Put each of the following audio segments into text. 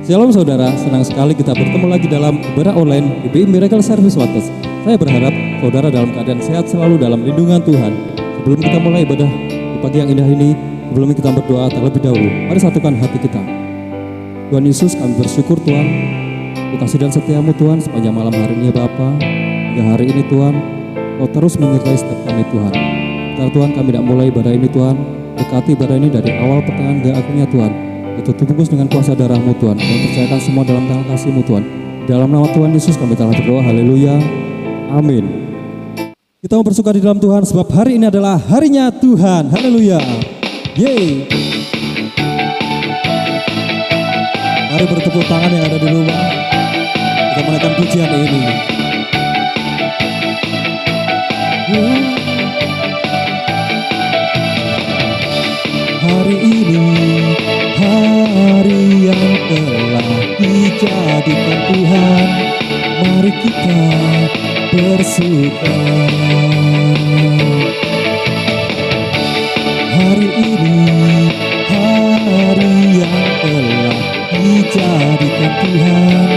Shalom saudara, senang sekali kita bertemu lagi dalam ibadah online GBI Miracle Service Waters. Saya berharap saudara dalam keadaan sehat selalu dalam lindungan Tuhan. Sebelum kita mulai ibadah di pagi yang indah ini, sebelum kita berdoa terlebih dahulu, mari satukan hati kita. Tuhan Yesus, kami bersyukur Tuhan, untuk kasih dan setiamu Tuhan sepanjang malam hari ini ya Bapa. Hingga hari ini Tuhan, Kau terus menyertai setiap kami Tuhan. Karena Tuhan kami tidak mulai ibadah ini Tuhan, dekati ibadah ini dari awal pertengahan hingga akhirnya Tuhan. Itu dibungkus dengan kuasa darah-Mu Tuhan. Kami percayakan semua dalam tangan kasih-Mu Tuhan. Dalam nama Tuhan Yesus kami telah berdoa. Haleluya. Amin. Kita mau bersuka di dalam Tuhan sebab hari ini adalah harinya Tuhan. Haleluya. Yeay. Mari bertepuk tangan yang ada di rumah. Kita menaikkan pujian ini. Hari ini hari yang telah dijadikan Tuhan, mari kita bersuka. Hari ini hari yang telah dijadikan Tuhan,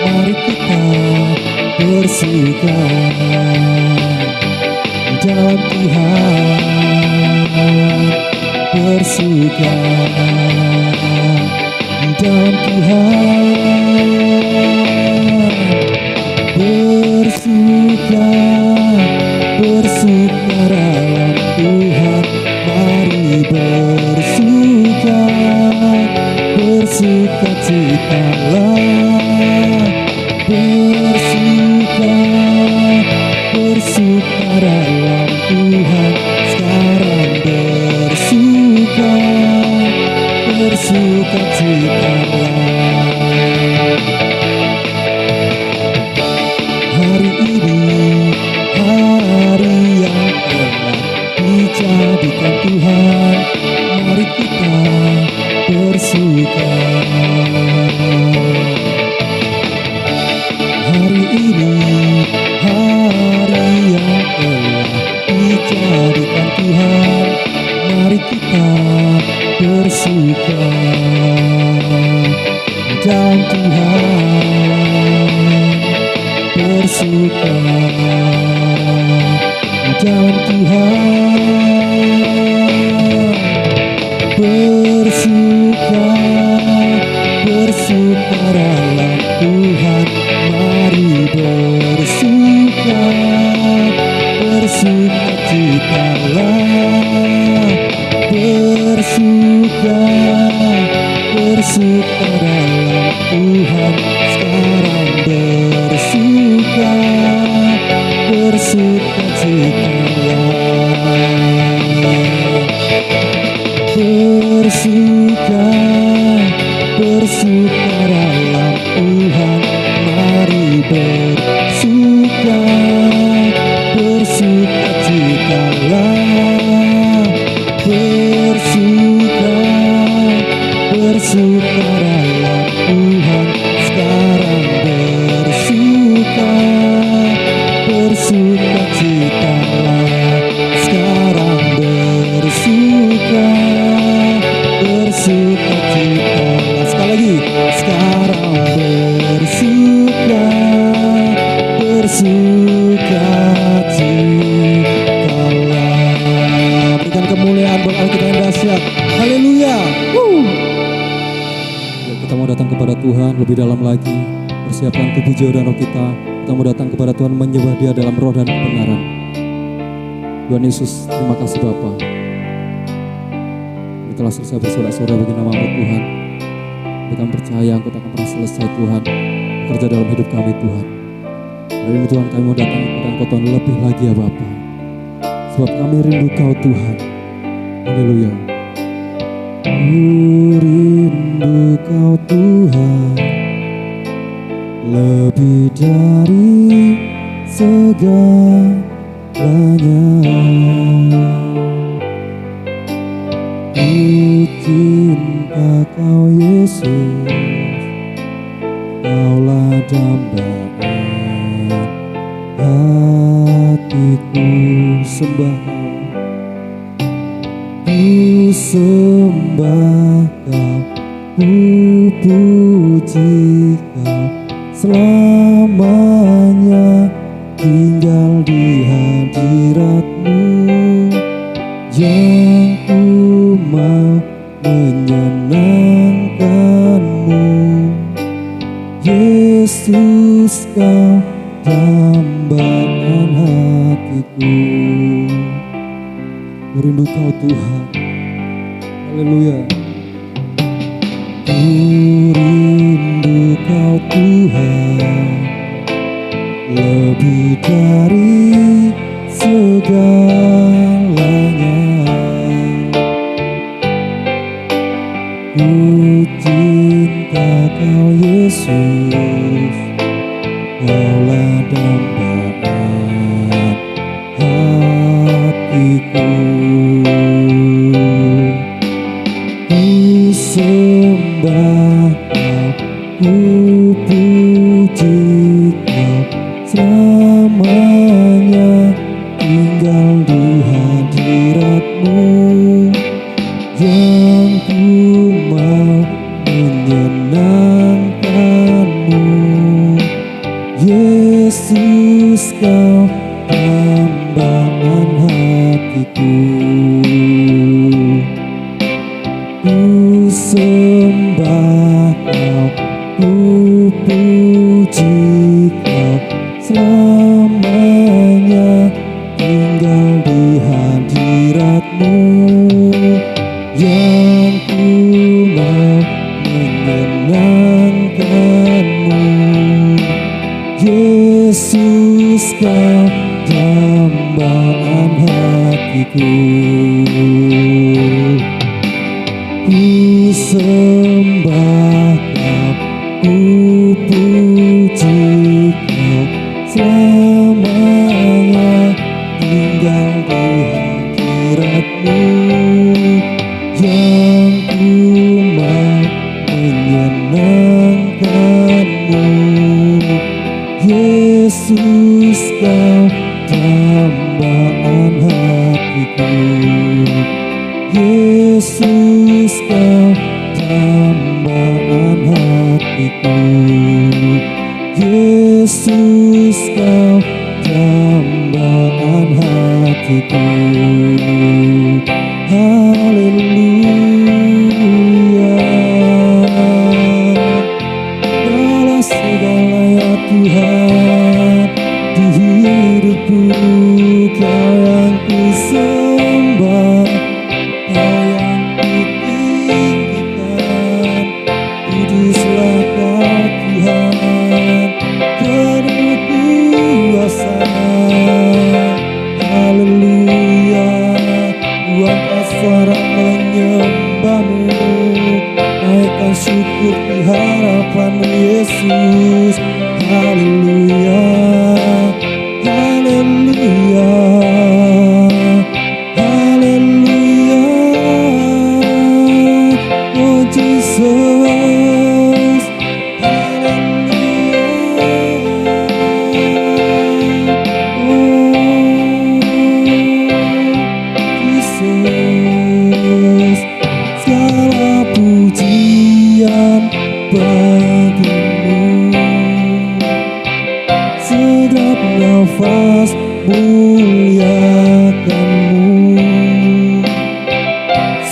mari kita bersuka di dalam Tuhan, bersuka di dalam Tuhan, bersuka, bersuka dalam Tuhan, mari bersuka, bersuka citalah, bersuka, bersuka dalam Tuhan, sekarang bersuka, bersuka citalah. Hari ini hari yang telah dijadikan Tuhan, mari kita bersuka. Hari ini hari yang telah dijadikan Tuhan, mari kita bersuka di dalam Tuhan, bersuka di dalam Tuhan, bersuka, bersuka dalam Tuhan, mari bersuka, bersuka citalah, bersuka, bersuka dalam Tuhan, sekarang bersuka, bersuka citalah, bersuka, bersuka dalam Tuhan, mari bersuka, bersuka citalah, bersuka, bersuka dalam Tuhan, sekarang bersuka, bersuka citalah, sekarang bersuka, bersuka citalah. Sekali lagi, sekarang bersuka, bersuka citalah. Berikan kemuliaan buat Allah kita yang dahsyat. Haleluya. Ya, kita mau datang kepada Tuhan lebih dalam lagi. Persiapkan tubuh jiwa dan roh kita. Kita mau datang kepada Tuhan, menyembah Dia dalam roh dan kebenaran. Tuhan Yesus, terima kasih Bapa. Kami telah selesai bersorak-sorai bagi nama-Mu Tuhan. Kami percaya Engkau tak akan pernah selesai Tuhan bekerja dalam hidup kami Tuhan. Hari ini Tuhan, kami mau datang kepada Engkau Tuhan lebih lagi ya Bapa. Sebab kami rindu Kau Tuhan. Haleluya. Ku rindu Kau Tuhan, lebih dari segalanya. Ku cinta Kau Yesus, Kaulah dambaan hatiku, sembah Ku sembah Kau, ku puji selamanya tinggal di hadirat-Mu, yang ku mau menyenangkan-Mu. Yesus, Kau dambaan hatiku. Ku rindu Kau Tuhan. Haleluya. Ku rindu Kau Tuhan, lebih dari segalanya. Ku cinta Kau Yesus, Kaulah dambaan hatiku. Ku sembah Kau, ku puji Kau, selamanya tinggal di hadirat-Mu, yang ku mau menyenangkan-Mu. Yesus, Kau dambaan hatiku. Ku sembah Kau, ku puji Kau, selamanya tinggal di hadirat-Mu, yang ku mau menyenangkan-Mu. Yesus, Kau dambaan hatiku. Ku sembah Kau, ku puji Kau, selamanya tinggal di hadirat-Mu, yang ku mau menyenangkan-Mu. Yesus, Kau dambaan hatiku. Yesus, Kau dambaan hatiku. Yesus, Kau dambaan hatiku. Haleluya. Kaulah segala ya Tuhan di hidupku, Kau yang ku sembah, Kau yang ku tinggikan. Kuduslah Kau Tuhan, penuh kuasa. Haleluya. Ku angkat suara menyembah-Mu, naikkan syukur di harapan-Mu Yesus. Haleluya. Haleluya. Haleluya. Oh Jesus. Haleluya. Oh Jesus. Segala pujian bagi-Mu, segala nafas muliakan-Mu.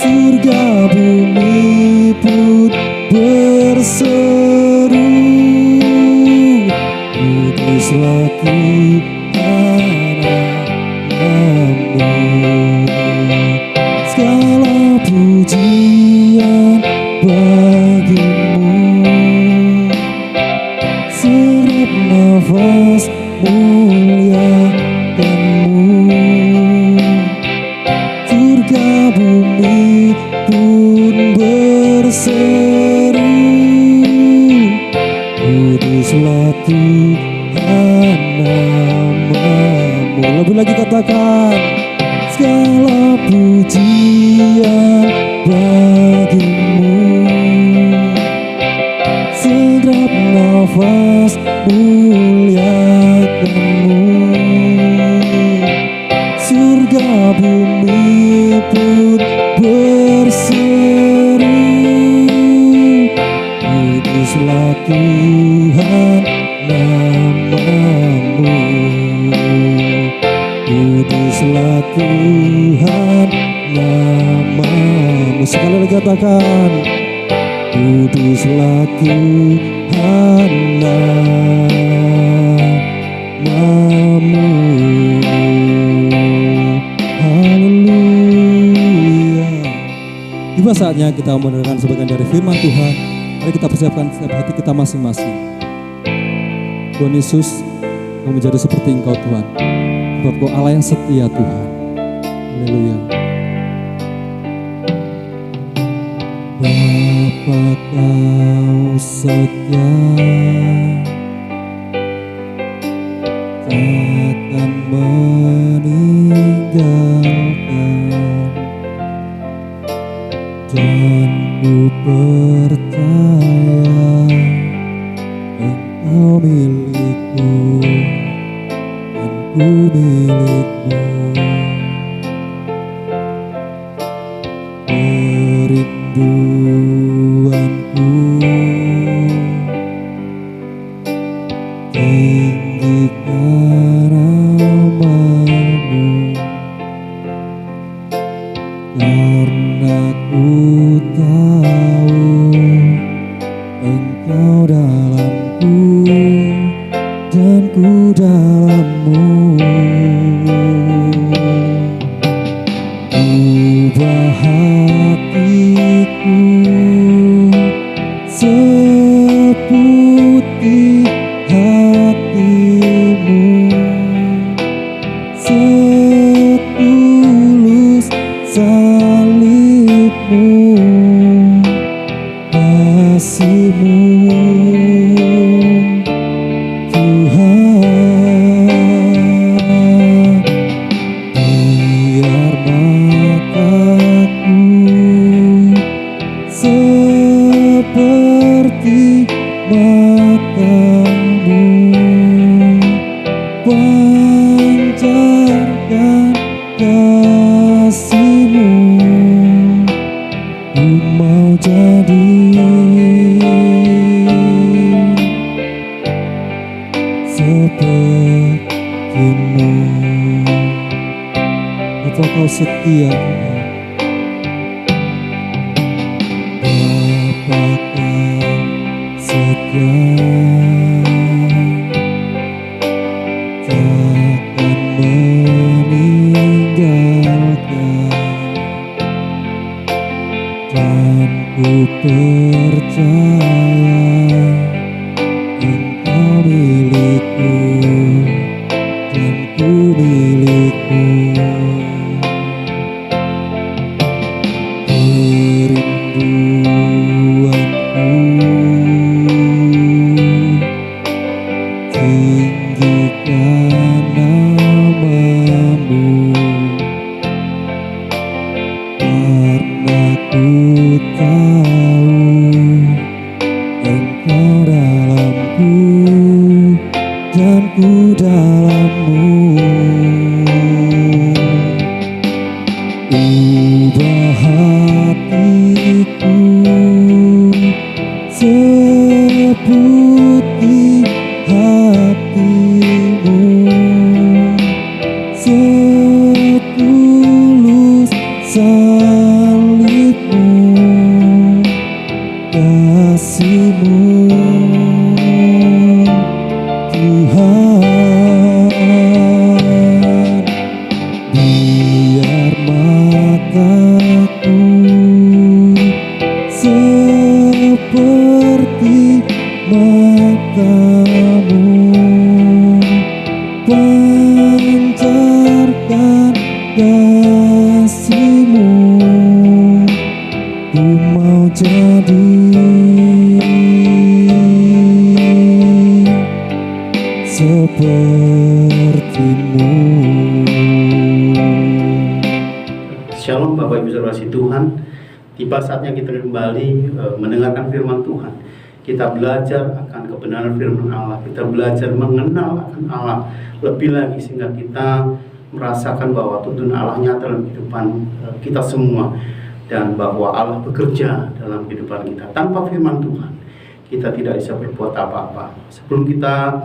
Surga bumi pun berseru, kuduslah Tuhan Allahmu. Segala pujian bagi-Mu, segala nafas muliakan-Mu. Surga bumi pun berseru, kuduslah Tuhan nama-Mu. Lebih lagi katakan, segala pujian bagi-Mu, segala nafas muliakan-Mu. Surga bumi pun berseru, kuduslah Tuhan Tuhan namamu. Sekali lagi katakan, kuduslah Tuhan namamu. Haleluya. Tiba saatnya kita mendengarkan sebagian dari firman Tuhan. Mari kita persiapkan setiap hati kita masing-masing. Tuhan Yesus, Kau menjadi seperti Engkau Tuhan, sebab Kau Allah yang setia Tuhan. Haleluya. Bapa Kau setia, takkan meninggalkan, dan ku percaya Engkau milikku dan ku milikmu. Kerinduanku tinggikan namamu, karena ku tahu Engkau dalamku dan ku dalammu. Ubah hatiku seputih hatimu, setulus salibmu, kasihmu Tuhan. Biar mataku seperti matamu, pancarkan kasihmu. Ku mau jadi sepertimu. Apa Kau setia? Bapa Kau setia, takkan meninggalkan, dan ku percaya Engkau milikku dan ku milikmu. Kerinduanku tinggikan namamu, karena ku tahu Engkau dalamku dan ku dalammu. Ubah hatiku seputih hatimu, setulus salibmu, kasihmu Tuhan. Biar mataku seperti matamu, pancarkan kasihmu. Ku mau jadi sepertimu. Shalom Bapak Ibu Saudara Tuhan. Tiba saatnya kita kembali mendengarkan firman Tuhan. Kita belajar akan kebenaran firman Allah. Kita belajar mengenal akan Allah lebih lagi sehingga kita merasakan bahwa tuntunan Allah nyata dalam kehidupan kita semua, dan bahwa Allah bekerja dalam kehidupan kita. Tanpa firman Tuhan kita tidak bisa berbuat apa-apa. Sebelum kita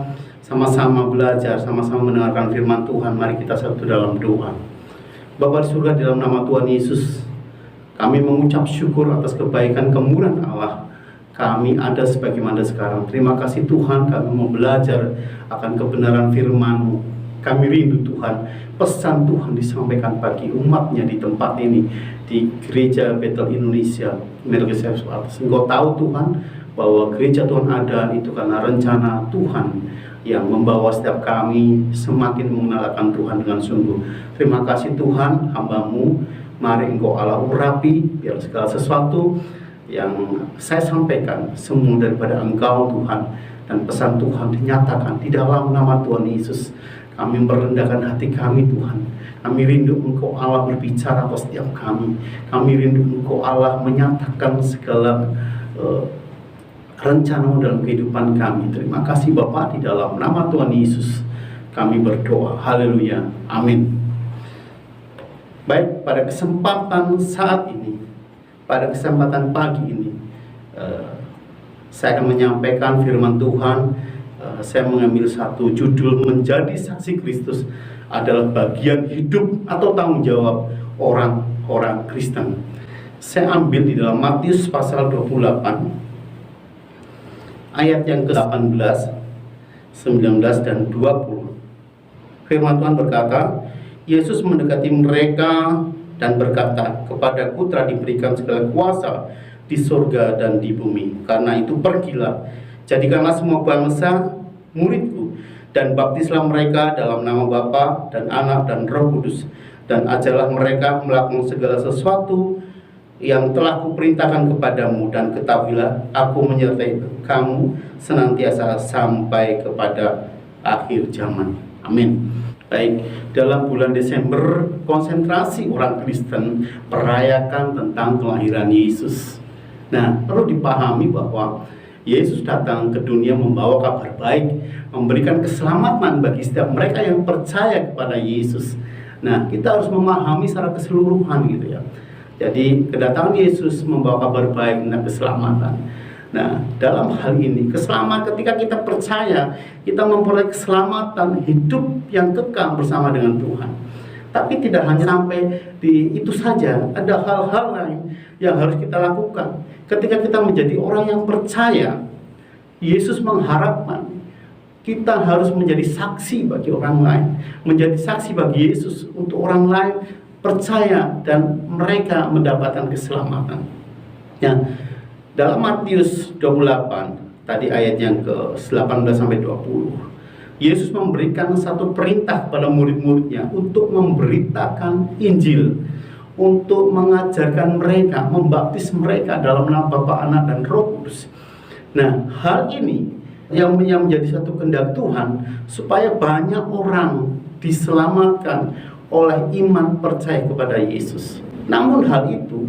sama-sama belajar, sama-sama mendengarkan firman Tuhan, mari kita satu dalam doa. Bapa di surga, di dalam nama Tuhan Yesus, kami mengucap syukur atas kebaikan kemurahan Allah. Kami ada sebagaimana sekarang. Terima kasih Tuhan, kami mau belajar akan kebenaran firman-Mu. Kami rindu Tuhan, pesan Tuhan disampaikan bagi umat-Nya di tempat ini, di Gereja Bethel Indonesia, Miracle Service Waters. Engkau tahu Tuhan, bahwa gereja Tuhan ada itu karena rencana Tuhan yang membawa setiap kami semakin mengenalkan Tuhan dengan sungguh. Terima kasih Tuhan, hamba-Mu, mari Engkau Allah urapi, biar segala sesuatu yang saya sampaikan semua daripada Engkau Tuhan, dan pesan Tuhan dinyatakan di dalam nama Tuhan Yesus. Kami merendahkan hati kami Tuhan. Kami rindu Engkau Allah berbicara atas setiap kami. Kami rindu Engkau Allah menyatakan segala rencana dalam kehidupan kami. Terima kasih Bapa, di dalam nama Tuhan Yesus kami berdoa. Haleluya. Amin. Baik, pada kesempatan saat ini, pada kesempatan pagi ini, saya akan menyampaikan firman Tuhan. Saya mengambil satu judul, menjadi saksi Kristus adalah bagian hidup atau tanggung jawab orang-orang Kristen. Saya ambil di dalam Matius pasal 28 ayat yang ke-18, 19 dan 20. Firman Tuhan berkata, Yesus mendekati mereka dan berkata, "Kepadaku telah diberikan segala kuasa di surga dan di bumi. Karena itu pergilah, jadikanlah semua bangsa muridku, dan baptislah mereka dalam nama Bapa dan Anak dan Roh Kudus, dan ajarlah mereka melakukan segala sesuatu yang telah kuperintahkan kepadamu, dan ketahuilah aku menyertai kamu senantiasa sampai kepada akhir zaman." Amin. Baik, dalam bulan Desember konsentrasi orang Kristen merayakan tentang kelahiran Yesus. Nah, perlu dipahami bahwa Yesus datang ke dunia membawa kabar baik, memberikan keselamatan bagi setiap mereka yang percaya kepada Yesus. Nah, kita harus memahami secara keseluruhan gitu ya. Jadi kedatangan Yesus membawa kabar baik dan keselamatan. Nah, dalam hal ini keselamatan, ketika kita percaya, kita memperoleh keselamatan hidup yang kekal bersama dengan Tuhan. Tapi tidak hanya sampai di itu saja, ada hal-hal lain yang harus kita lakukan. Ketika kita menjadi orang yang percaya, Yesus mengharapkan kita harus menjadi saksi bagi orang lain, menjadi saksi bagi Yesus untuk orang lain percaya dan mereka mendapatkan keselamatan. Ya, dalam Matius 28 tadi ayat yang ke-18 sampai 20, Yesus memberikan satu perintah kepada murid-muridnya untuk memberitakan Injil, untuk mengajarkan mereka, membaptis mereka dalam nama Bapa, Anak dan Roh Kudus. Nah, hal ini yang menjadi satu kehendak Tuhan supaya banyak orang diselamatkan oleh iman percaya kepada Yesus. Namun hal itu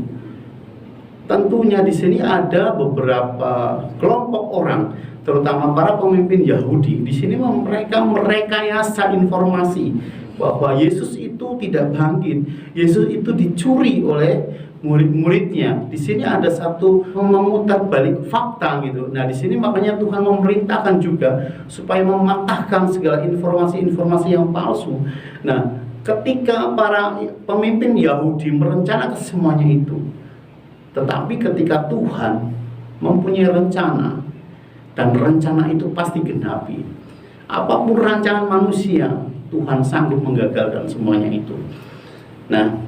tentunya di sini ada beberapa kelompok orang, terutama para pemimpin Yahudi. Di sini mereka merekayasa informasi bahwa Yesus itu tidak bangkit, Yesus itu dicuri oleh murid-muridnya. Di sini ada satu memutar balik fakta gitu. Nah, di sini makanya Tuhan memerintahkan juga supaya mematahkan segala informasi-informasi yang palsu. Nah, ketika para pemimpin Yahudi merencanakan semuanya itu, tetapi ketika Tuhan mempunyai rencana, dan rencana itu pasti genapi. Apapun rancangan manusia, Tuhan sanggup menggagalkan semuanya itu. Nah,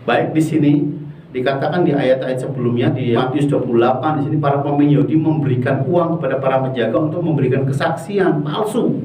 baik di sini dikatakan di ayat-ayat sebelumnya di Matius 28, di sini para pemimpin Yahudi memberikan uang kepada para penjaga untuk memberikan kesaksian palsu.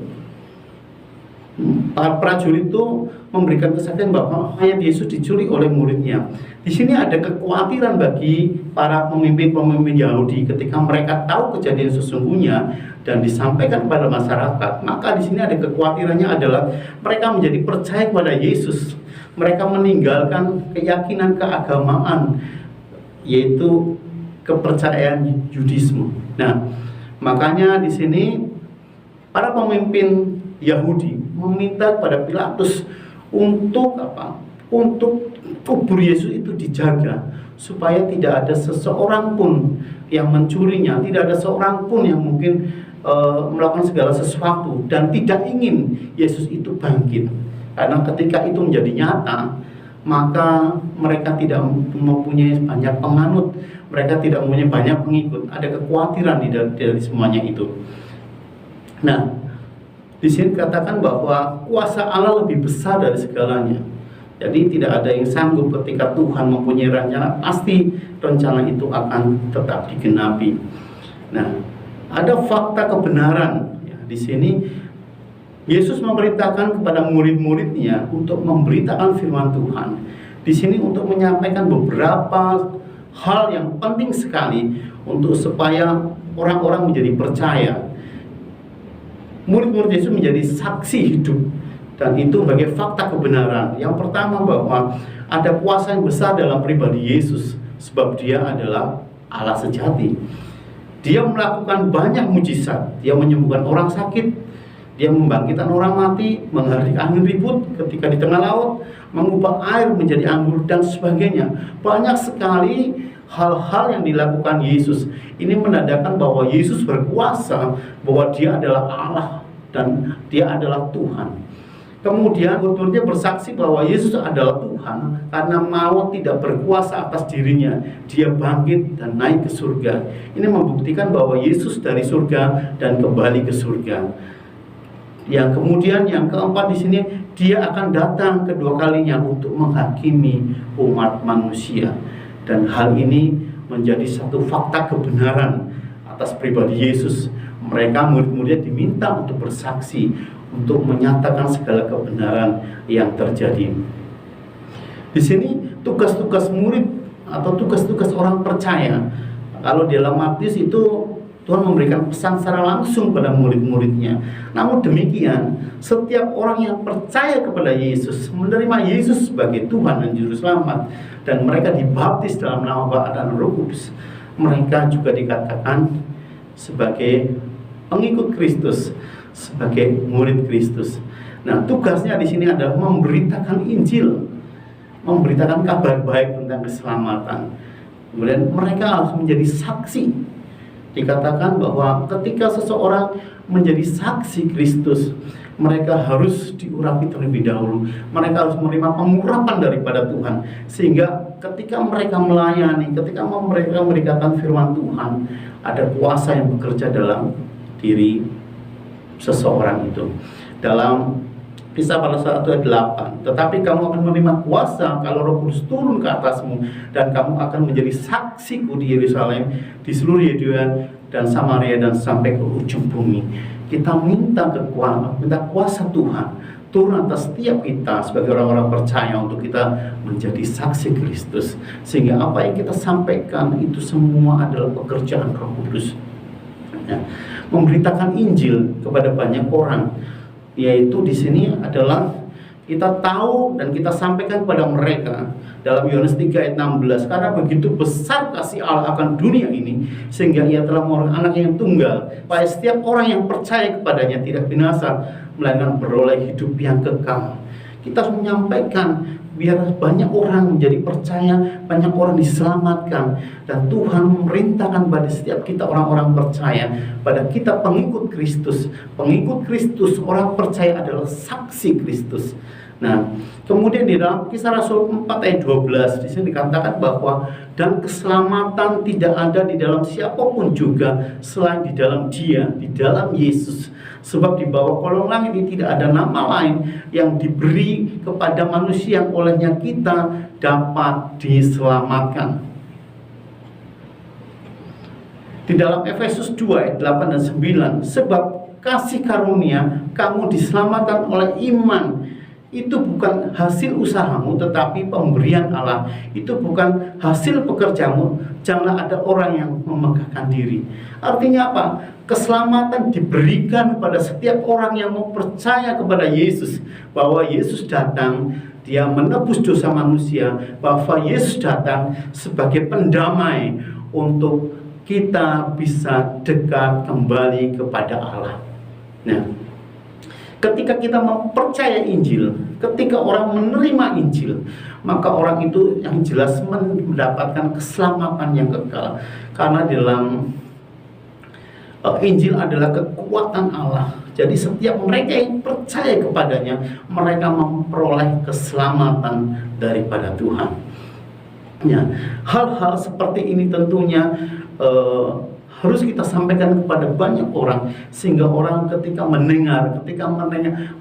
Para prajurit itu memberikan kesaksian bahwa mayat Yesus diculik oleh muridnya. Di sini ada kekhawatiran bagi para pemimpin-pemimpin Yahudi ketika mereka tahu kejadian sesungguhnya dan disampaikan kepada masyarakat. Maka di sini ada kekhawatirannya adalah mereka menjadi percaya kepada Yesus. Mereka meninggalkan keyakinan keagamaan, yaitu kepercayaan Yudisme. Nah, makanya di sini para pemimpin Yahudi meminta kepada Pilatus untuk apa? Untuk kubur Yesus itu dijaga supaya tidak ada seseorang pun yang mencurinya, tidak ada seorang pun yang mungkin melakukan segala sesuatu dan tidak ingin Yesus itu bangkit. Karena ketika itu menjadi nyata, maka mereka tidak mempunyai banyak penganut, mereka tidak mempunyai banyak pengikut. Ada kekhawatiran dari semuanya itu. Nah, di sini katakan bahwa kuasa Allah lebih besar dari segalanya. Jadi tidak ada yang sanggup ketika Tuhan mempunyai rencana, pasti rencana itu akan tetap digenapi. Nah, ada fakta kebenaran ya, di sini. Yesus memerintahkan kepada murid-muridnya untuk memberitakan firman Tuhan. Di sini untuk menyampaikan beberapa hal yang penting sekali untuk supaya orang-orang menjadi percaya. Murid-murid Yesus menjadi saksi hidup, dan itu sebagai fakta kebenaran. Yang pertama, bahwa ada kuasa yang besar dalam pribadi Yesus, sebab dia adalah Allah sejati. Dia melakukan banyak mujizat. Dia menyembuhkan orang sakit, dia membangkitkan orang mati, menghentikan angin ribut ketika di tengah laut, mengubah air menjadi anggur, dan sebagainya. Banyak sekali hal-hal yang dilakukan Yesus. Ini menandakan bahwa Yesus berkuasa, bahwa dia adalah Allah dan dia adalah Tuhan. Kemudian murid-muridnya bersaksi bahwa Yesus adalah Tuhan karena maut tidak berkuasa atas dirinya. Dia bangkit dan naik ke surga. Ini membuktikan bahwa Yesus dari surga dan kembali ke surga. Yang kemudian yang keempat di sini, dia akan datang kedua kalinya untuk menghakimi umat manusia. Dan hal ini menjadi satu fakta kebenaran atas pribadi Yesus. Mereka murid-muridnya diminta untuk bersaksi, untuk menyatakan segala kebenaran yang terjadi. Di sini tugas-tugas murid atau tugas-tugas orang percaya. Kalau di dalam Matius itu Tuhan memberikan pesan secara langsung pada murid-muridnya. Namun demikian, setiap orang yang percaya kepada Yesus, menerima Yesus sebagai Tuhan dan Juru Selamat, dan mereka dibaptis dalam nama Bapa dan Roh Kudus, mereka juga dikatakan sebagai pengikut Kristus, sebagai murid Kristus. Nah, tugasnya di sini adalah memberitakan Injil, memberitakan kabar baik tentang keselamatan. Kemudian mereka harus menjadi saksi. Dikatakan bahwa ketika seseorang menjadi saksi Kristus, mereka harus diurapi terlebih dahulu. Mereka harus menerima pengurapan daripada Tuhan, sehingga ketika mereka melayani, ketika mereka memberitakan firman Tuhan, ada kuasa yang bekerja dalam diri seseorang itu. Dalam Kisah para Rasul ayat 8, tetapi kamu akan menerima kuasa kalau Roh Kudus turun ke atasmu, dan kamu akan menjadi saksiku di Yerusalem, di seluruh Yudea dan Samaria, dan sampai ke ujung bumi. Kita minta kuasa Tuhan turun atas setiap kita sebagai orang-orang percaya, untuk kita menjadi saksi Kristus, sehingga apa yang kita sampaikan itu semua adalah pekerjaan Roh Kudus. Ya, memberitakan Injil kepada banyak orang, yaitu di sini adalah kita tahu dan kita sampaikan kepada mereka dalam Yohanes 3 ayat 16, karena begitu besar kasih Allah akan dunia ini, sehingga ia telah memberikan anak yang tunggal, supaya setiap orang yang percaya kepadanya tidak binasa, melainkan beroleh hidup yang kekal. Kita harus menyampaikan biar banyak orang menjadi percaya, banyak orang diselamatkan, dan Tuhan memerintahkan pada setiap kita orang-orang percaya, pada kita pengikut Kristus. Pengikut Kristus, orang percaya adalah saksi Kristus. Nah, kemudian di dalam Kisah Rasul 4 ayat 12 di sini dikatakan bahwa dan keselamatan tidak ada di dalam siapapun juga selain di dalam Dia, di dalam Yesus. Sebab di bawah kolong langit ini tidak ada nama lain yang diberi kepada manusia yang olehnya kita dapat diselamatkan. Di dalam Efesus 2 ayat 8 dan 9, sebab kasih karunia kamu diselamatkan oleh iman. Itu bukan hasil usahamu, tetapi pemberian Allah. Itu bukan hasil pekerjamu. Janganlah ada orang yang memegahkan diri. Artinya apa? Keselamatan diberikan pada setiap orang yang mau percaya kepada Yesus, bahwa Yesus datang, Dia menebus dosa manusia, bahwa Yesus datang sebagai pendamai untuk kita bisa dekat kembali kepada Allah. Nah, ketika kita mempercaya Injil, ketika orang menerima Injil, maka orang itu yang jelas mendapatkan keselamatan yang kekal. Karena dalam Injil adalah kekuatan Allah. Jadi setiap mereka yang percaya kepadanya, mereka memperoleh keselamatan daripada Tuhan. Ya, hal-hal seperti ini tentunya harus kita sampaikan kepada banyak orang, sehingga orang ketika mendengar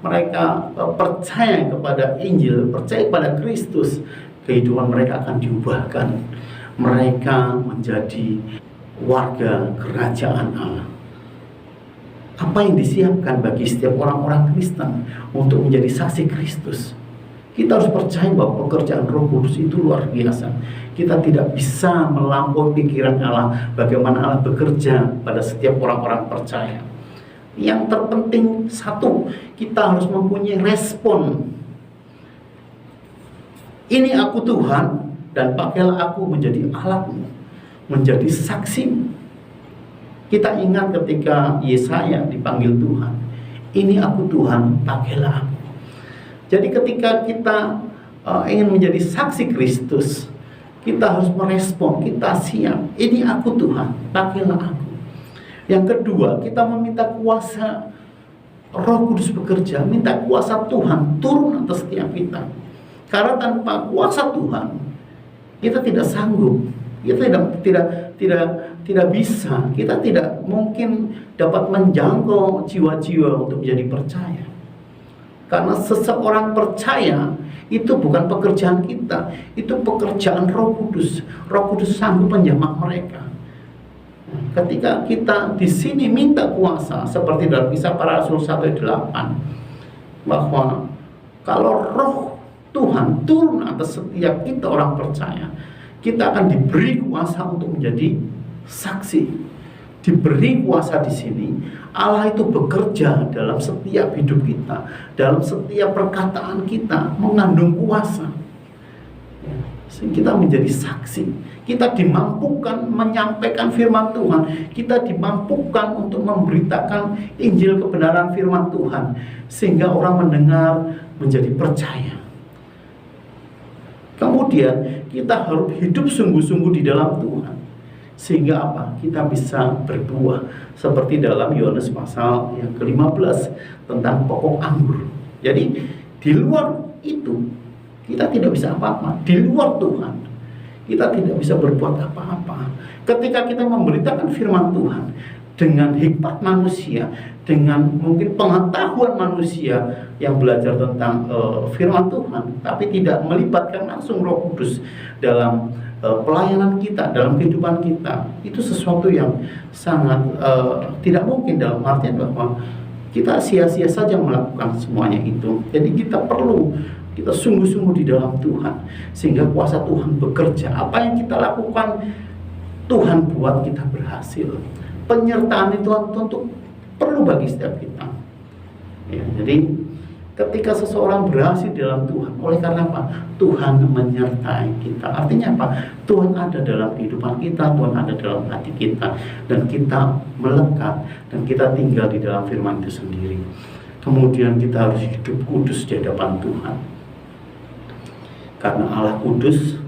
mereka percaya kepada Injil, percaya kepada Kristus, kehidupan mereka akan diubahkan. Mereka menjadi warga kerajaan Allah. Apa yang disiapkan bagi setiap orang-orang Kristen untuk menjadi saksi Kristus? Kita harus percaya bahwa pekerjaan Roh Kudus itu luar biasa. Kita tidak bisa melampaui pikiran Allah, bagaimana Allah bekerja pada setiap orang-orang percaya. Yang terpenting satu, kita harus mempunyai respon. Ini aku Tuhan, dan pakailah aku menjadi alatmu, menjadi saksimu. Kita ingat ketika Yesaya dipanggil Tuhan, ini aku Tuhan, pakailah aku. Jadi ketika kita ingin menjadi saksi Kristus, kita harus merespon, kita siap, ini aku Tuhan, pakailah aku. Yang kedua, kita meminta kuasa Roh Kudus bekerja, minta kuasa Tuhan turun atas setiap kita. Karena tanpa kuasa Tuhan, kita tidak sanggup, kita tidak bisa, kita tidak mungkin dapat menjangkau jiwa-jiwa untuk menjadi percaya. Karena seseorang percaya itu bukan pekerjaan kita, itu pekerjaan Roh Kudus. Roh Kudus sanggup menjamah mereka. Ketika kita di sini minta kuasa, seperti dalam Kisah Para Rasul 1:8, bahwa kalau Roh Tuhan turun atas setiap kita orang percaya, kita akan diberi kuasa untuk menjadi saksi. Diberi kuasa di sini, Allah itu bekerja dalam setiap hidup kita, dalam setiap perkataan kita, mengandung kuasa. Sehingga kita menjadi saksi. Kita dimampukan menyampaikan firman Tuhan. Kita dimampukan untuk memberitakan Injil kebenaran firman Tuhan, sehingga orang mendengar menjadi percaya. Kemudian kita harus hidup sungguh-sungguh di dalam Tuhan, sehingga apa? Kita bisa berbuah seperti dalam Yohanes pasal yang ke-15 tentang pokok anggur. Jadi di luar itu kita tidak bisa apa-apa. Di luar Tuhan kita tidak bisa berbuat apa-apa. Ketika kita memberitakan firman Tuhan dengan hikmat manusia, dengan mungkin pengetahuan manusia yang belajar tentang firman Tuhan, tapi tidak melibatkan langsung Roh Kudus dalam pelayanan kita, dalam kehidupan kita, itu sesuatu yang sangat tidak mungkin, dalam artian bahwa kita sia-sia saja melakukan semuanya itu. Jadi kita sungguh-sungguh di dalam Tuhan, sehingga kuasa Tuhan bekerja. Apa yang kita lakukan, Tuhan buat kita berhasil. Penyertaan itu tentu perlu bagi setiap kita. Ya, jadi ketika seseorang berhasil dalam Tuhan, oleh karena apa? Tuhan menyertai kita. Artinya apa? Tuhan ada dalam kehidupan kita, Tuhan ada dalam hati kita, dan kita melekat, dan kita tinggal di dalam firman itu sendiri. Kemudian kita harus hidup kudus di hadapan Tuhan, karena Allah kudus,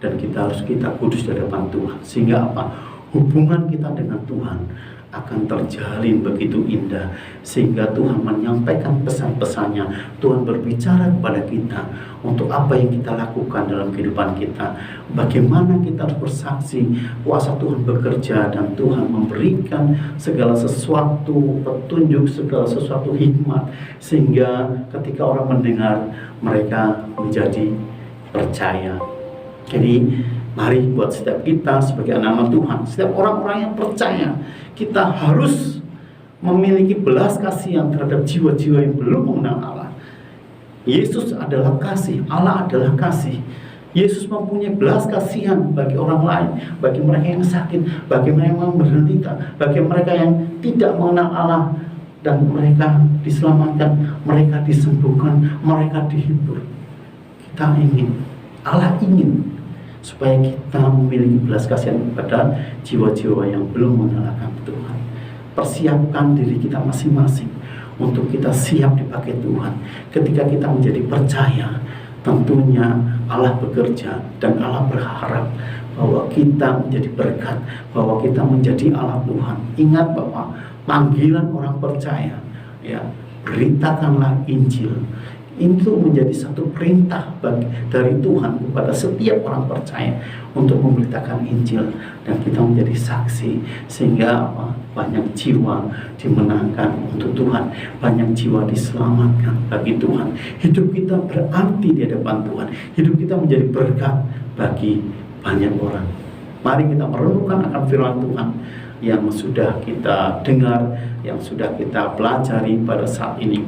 dan kita kudus di hadapan Tuhan. Sehingga apa? Hubungan kita dengan Tuhan akan terjalin begitu indah, sehingga Tuhan menyampaikan pesan-pesannya. Tuhan berbicara kepada kita untuk apa yang kita lakukan dalam kehidupan kita, bagaimana kita harus bersaksi. Kuasa Tuhan bekerja, dan Tuhan memberikan segala sesuatu petunjuk, segala sesuatu hikmat, sehingga ketika orang mendengar, mereka menjadi percaya. Jadi mari buat setiap kita sebagai anak-anak Tuhan, setiap orang-orang yang percaya, kita harus memiliki belas kasihan terhadap jiwa-jiwa yang belum mengenal Allah. Yesus adalah kasih, Allah adalah kasih. Yesus mempunyai belas kasihan bagi orang lain, bagi mereka yang sakit, bagi mereka yang menderita, bagi mereka yang tidak mengenal Allah, dan mereka diselamatkan, mereka disembuhkan, mereka dihibur. Kita ingin, Allah ingin supaya kita memiliki belas kasihan kepada jiwa-jiwa yang belum mengenal Tuhan. Persiapkan diri kita masing-masing untuk kita siap dipakai Tuhan. Ketika kita menjadi percaya, tentunya Allah bekerja, dan Allah berharap bahwa kita menjadi berkat, bahwa kita menjadi alat Tuhan. Ingat bahwa panggilan orang percaya, ya, beritakanlah Injil. Itu menjadi satu perintah dari Tuhan kepada setiap orang percaya untuk memberitakan Injil, dan kita menjadi saksi sehingga banyak jiwa dimenangkan untuk Tuhan, banyak jiwa diselamatkan bagi Tuhan. Hidup kita berarti di hadapan Tuhan, hidup kita menjadi berkat bagi banyak orang. Mari kita merenungkan akan firman Tuhan yang sudah kita dengar, yang sudah kita pelajari pada saat ini.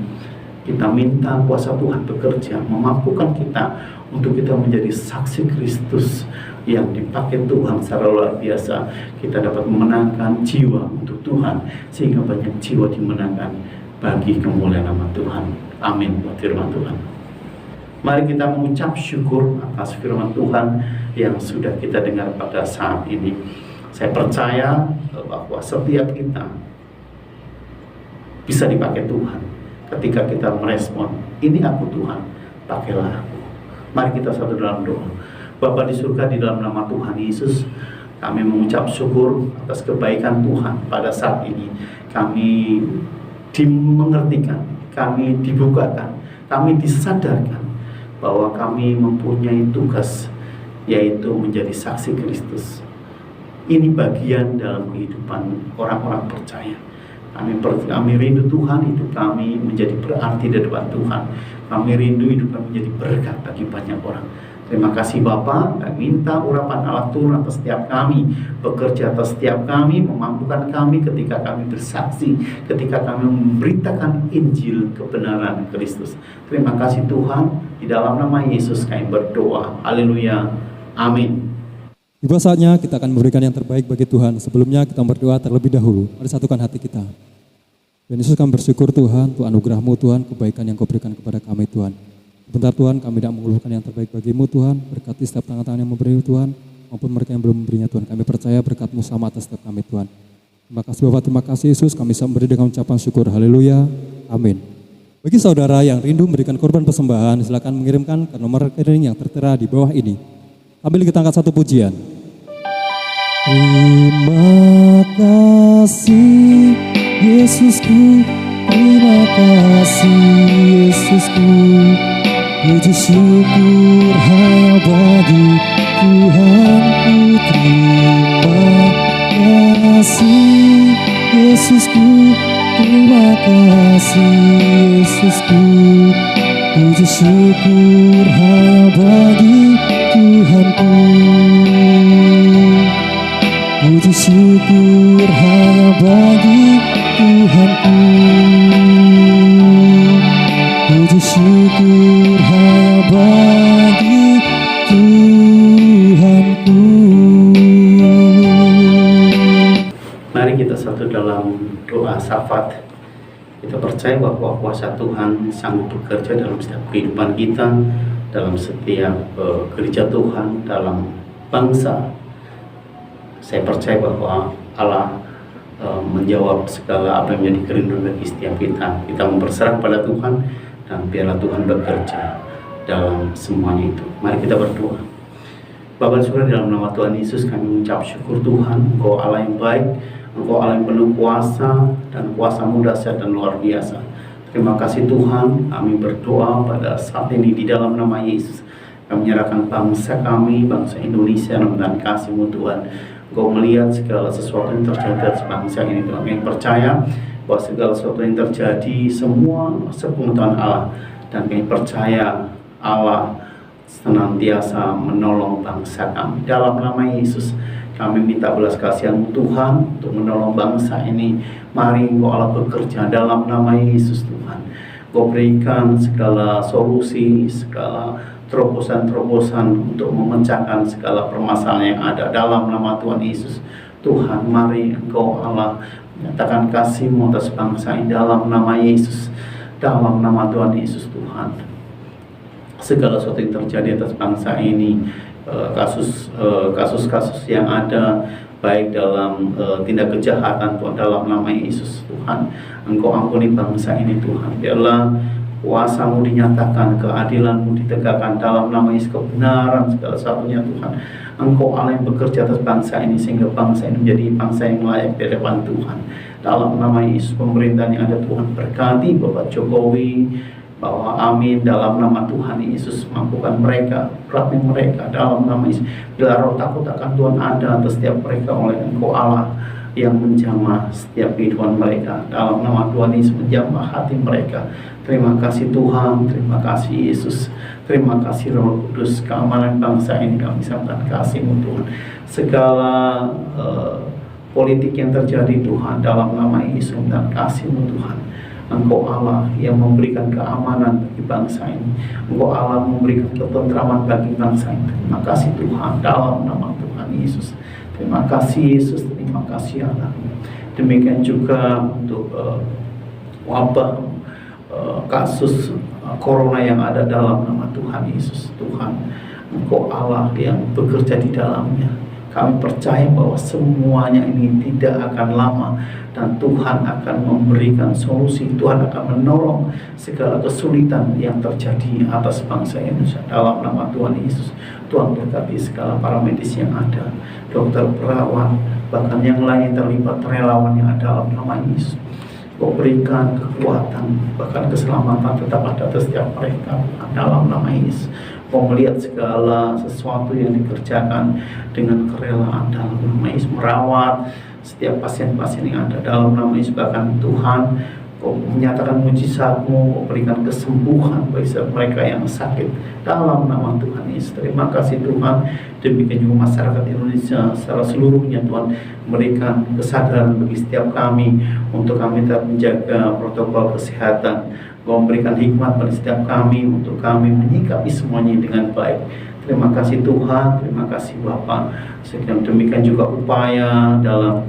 Kita minta kuasa Tuhan bekerja, memampukan kita untuk kita menjadi saksi Kristus yang dipakai Tuhan secara luar biasa. Kita dapat memenangkan jiwa untuk Tuhan, sehingga banyak jiwa dimenangkan bagi kemuliaan nama Tuhan. Amin buat firman Tuhan. Mari kita mengucap syukur atas firman Tuhan yang sudah kita dengar pada saat ini. Saya percaya bahwa setiap kita bisa dipakai Tuhan. Ketika kita merespon, ini aku Tuhan, pakailah aku. Mari kita satu dalam doa. Bapa di surga, di dalam nama Tuhan Yesus, kami mengucap syukur atas kebaikan Tuhan pada saat ini. Kami dimengertikan, kami dibukakan, kami disadarkan bahwa kami mempunyai tugas, yaitu menjadi saksi Kristus. Ini bagian dalam kehidupan orang-orang percaya. Kami rindu Tuhan, hidup kami menjadi berarti di depan Tuhan. Kami rindu hidup kami menjadi berkat bagi banyak orang. Terima kasih Bapa, kami minta urapan Allah turun atas setiap kami, bekerja atas setiap kami, memampukan kami ketika kami bersaksi, ketika kami memberitakan Injil kebenaran Kristus. Terima kasih Tuhan, di dalam nama Yesus kami berdoa. Haleluya. Amin. Tiba saatnya kita akan memberikan yang terbaik bagi Tuhan. Sebelumnya kita berdoa terlebih dahulu. Mari satukan hati kita. Dan Yesus, kami bersyukur Tuhan, untuk anugerah-Mu Tuhan, kebaikan yang Kau berikan kepada kami Tuhan. Sebentar Tuhan, kami tidak mengeluhkan yang terbaik bagi-Mu Tuhan. Berkati setiap tangan-tangan yang memberi Tuhan, maupun mereka yang belum memberinya Tuhan. Kami percaya berkat-Mu sama atas setiap kami Tuhan. Terima kasih Bapak, terima kasih Yesus. Kami bisa memberi dengan ucapan syukur. Haleluya. Amin. Bagi saudara yang rindu memberikan korban persembahan, silakan mengirimkan ke nomor rekening yang tertera di bawah ini. Sambil kita angkat satu pujian. Terima kasih Yesusku, terima kasih Yesusku, puji syukur hanya bagi Tuhanku. Terima kasih Yesusku, terima kasih Yesusku, puji syukur hanya bagi Tuhanku. Puji syukur hanya bagi Tuhanku. Puji syukur hanya bagi Tuhanku. Mari kita satu dalam doa syafaat. Kita percaya bahwa kuasa Tuhan sanggup bekerja dalam setiap kehidupan kita, dalam setiap gereja Tuhan, dalam bangsa. Saya percaya bahwa Allah menjawab segala apa yang menjadi kerinduan bagi setiap kita. Kita memberserah pada Tuhan, dan biarlah Tuhan bekerja dalam semuanya itu. Mari kita berdoa. Bapa di surga, dalam nama Tuhan Yesus kami mengucap syukur Tuhan. Engkau Allah yang baik, Engkau Allah yang penuh kuasa, dan kuasa-Mu dahsyat dan luar biasa. Terima kasih Tuhan, kami berdoa pada saat ini di dalam nama Yesus. Kami menyerahkan bangsa kami, bangsa Indonesia, dan kasih-Mu Tuhan. Engkau melihat segala sesuatu yang terjadi atas bangsa ini. Tuhan, kami percaya bahwa segala sesuatu yang terjadi semua sepengetahuan Allah, dan kami percaya Allah senantiasa menolong bangsa kami. Dalam nama Yesus kami minta belas kasihan-Mu Tuhan untuk menolong bangsa ini. Mari Engkau Allah bekerja dalam nama Yesus Tuhan. Engkau berikan segala solusi, segala terobosan-terobosan untuk memecahkan segala permasalahan yang ada dalam nama Tuhan Yesus. Tuhan, mari Engkau Allah menyatakan kasih-Mu atas bangsa ini dalam nama Yesus. Dalam nama Tuhan Yesus Tuhan, segala sesuatu yang terjadi atas bangsa ini, kasus-kasus yang ada, baik dalam tindak kejahatan Tuhan, dalam nama Yesus Tuhan, Engkau ampuni bangsa ini Tuhan. Biarlah Kuasa-Mu dinyatakan, keadilan-Mu ditegakkan dalam nama Yesus, kebenaran segala satunya Tuhan. Engkau Allah yang bekerja atas bangsa ini sehingga bangsa ini menjadi bangsa yang layak di hadapan Tuhan. Dalam nama Yesus, pemerintahan yang ada Tuhan berkati Bapak Jokowi, bahwa amin, dalam nama Tuhan Yesus mampukan mereka, rapin mereka dalam nama Yesus. Bila roh takut akan Tuhan ada atas setiap mereka oleh Engkau Allah yang menjamah setiap kehidupan mereka, dalam nama Tuhan Yesus menjamah hati mereka. Terima kasih Tuhan, terima kasih Yesus, terima kasih Roh Kudus, keamanan bangsa ini kami sambutkan kasih-Mu Tuhan. Segala politik yang terjadi Tuhan, dalam nama Yesus dan kasih-Mu Tuhan. Engkau Allah yang memberikan keamanan bagi bangsa ini, Engkau Allah memberikan ketentraman bagi bangsa ini. Terima kasih Tuhan, dalam nama Tuhan Yesus. Terima kasih Yesus, terima kasih Allah. Demikian juga untuk wabah kasus corona yang ada dalam nama Tuhan Yesus. Tuhan, Engkau Allah yang bekerja di dalamnya. Kami percaya bahwa semuanya ini tidak akan lama dan Tuhan akan memberikan solusi. Tuhan akan menolong segala kesulitan yang terjadi atas bangsa Indonesia dalam nama Tuhan Yesus. Tuhan berkati segala para medis yang ada, dokter, perawat, bahkan yang lain yang terlibat, relawan yang ada dalam nama Yesus. Kau berikan kekuatan, bahkan keselamatan tetap ada atas setiap mereka dalam nama Yesus. Kau melihat segala sesuatu yang dikerjakan dengan kerelaan dalam nama Yesus, merawat setiap pasien-pasien yang ada dalam nama Yesus. Bahkan Tuhan, Kau menyatakan mujizat-Mu, Kau berikan kesembuhan bagi mereka yang sakit dalam nama Tuhan Yesus. Terima kasih Tuhan. Demikian juga masyarakat Indonesia secara seluruhnya Tuhan, memberikan kesadaran bagi setiap kami untuk kami tetap menjaga protokol kesehatan. Kau memberikan hikmat bagi setiap kami untuk kami menyikapi semuanya dengan baik. Terima kasih Tuhan, terima kasih Bapa. Demikian juga upaya dalam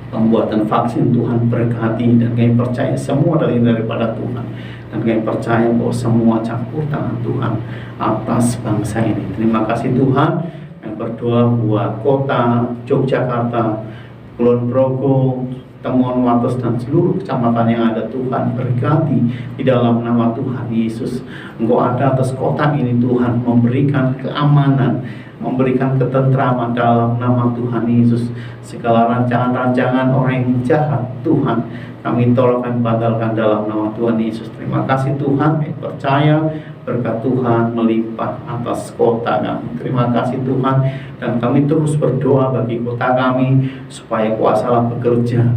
pembuatan vaksin, Tuhan berkati, dan kami percaya semua daripada Tuhan, dan kami percaya bahwa semua campur tangan Tuhan atas bangsa ini. Terima kasih Tuhan. Kami berdoa buat kota Yogyakarta, Kulon Progo, Temuan Wates, dan seluruh kecamatan yang ada. Tuhan berkati di dalam nama Tuhan Yesus. Engkau ada atas kota ini Tuhan, memberikan keamanan, memberikan ketentraman dalam nama Tuhan Yesus. Segala rancangan-rancangan orang yang jahat Tuhan, kami tolong, kami batalkan dalam nama Tuhan Yesus. Terima kasih Tuhan, kami percaya berkat Tuhan melimpah atas kota kami. Terima kasih Tuhan, dan kami terus berdoa bagi kota kami supaya kuasa Allah bekerja,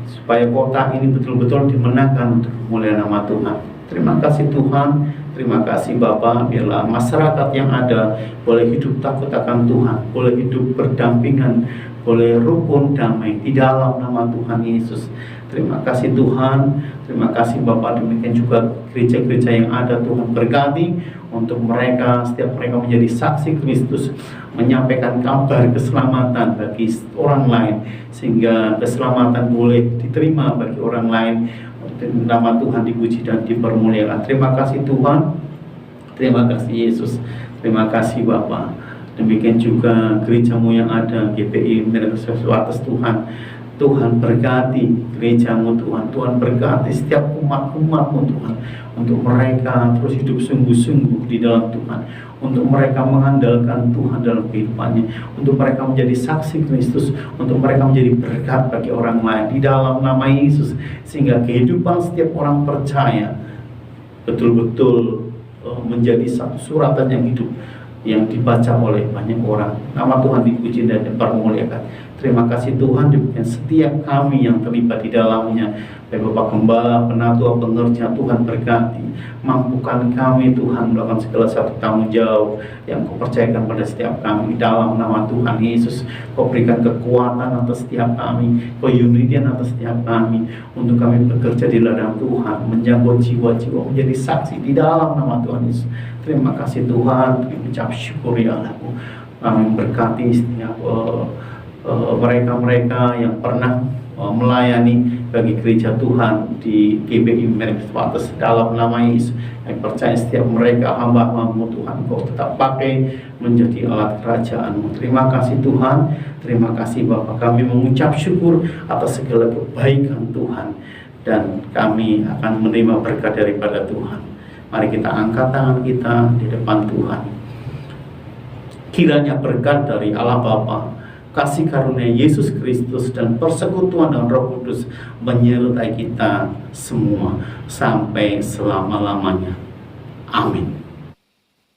supaya kota ini betul-betul dimenangkan untuk kemuliaan nama Tuhan. Terima kasih Tuhan. Terima kasih Bapa, biarlah masyarakat yang ada boleh hidup takut akan Tuhan, boleh hidup berdampingan, boleh rukun damai di dalam nama Tuhan Yesus. Terima kasih Tuhan, terima kasih Bapa. Demikian juga gereja-gereja yang ada, Tuhan berkati untuk mereka, setiap mereka menjadi saksi Kristus, menyampaikan kabar keselamatan bagi orang lain, sehingga keselamatan boleh diterima bagi orang lain. Nama Tuhan dipuji dan dipermuliakan. Terima kasih Tuhan, terima kasih Yesus, terima kasih Bapa. Demikian juga gereja-Mu yang ada, GPI Miracle Service Wates Tuhan. Tuhan berkati gereja-Mu Tuhan, Tuhan berkati setiap umat-umat-Mu Tuhan, untuk mereka terus hidup sungguh-sungguh di dalam Tuhan, untuk mereka mengandalkan Tuhan dalam kehidupannya, untuk mereka menjadi saksi Kristus, untuk mereka menjadi berkat bagi orang lain di dalam nama Yesus, sehingga kehidupan setiap orang percaya betul-betul menjadi satu suratan yang hidup, yang dibaca oleh banyak orang. Nama Tuhan dipuji dan dipermuliakan. Terima kasih Tuhan, demikian setiap kami yang terlibat di dalamnya, baik Bapak Gembala, Penatua, Pengerja, Tuhan berkati. Mampukan kami Tuhan melakukan segala satu tanggung jawab yang Kau percayakan pada setiap kami dalam nama Tuhan Yesus. Kau berikan kekuatan atas setiap kami, keunitan atas setiap kami, untuk kami bekerja di ladang Tuhan, menjangkau jiwa-jiwa, menjadi saksi di dalam nama Tuhan Yesus. Terima kasih Tuhan, kami ucap syukur ya Allah. Kami berkati setiap mereka-mereka yang pernah melayani bagi gereja Tuhan di GPI Miracle Wates dalam nama Yesus. Yang percaya setiap mereka hamba-hamba-Mu Tuhan, Kau tetap pakai menjadi alat kerajaan-Mu. Terima kasih Tuhan, terima kasih Bapa. Kami mengucap syukur atas segala kebaikan Tuhan. dan kami akan menerima berkat daripada Tuhan. Mari kita angkat tangan kita di depan Tuhan. Kiranya berkat dari Allah Bapa, kasih karunia Yesus Kristus, dan persekutuan dengan Roh Kudus menyertai kita semua sampai selama-lamanya. Amin.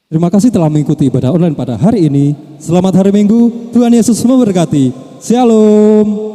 Terima kasih telah mengikuti ibadah online pada hari ini. Selamat hari Minggu, Tuhan Yesus memberkati. Shalom.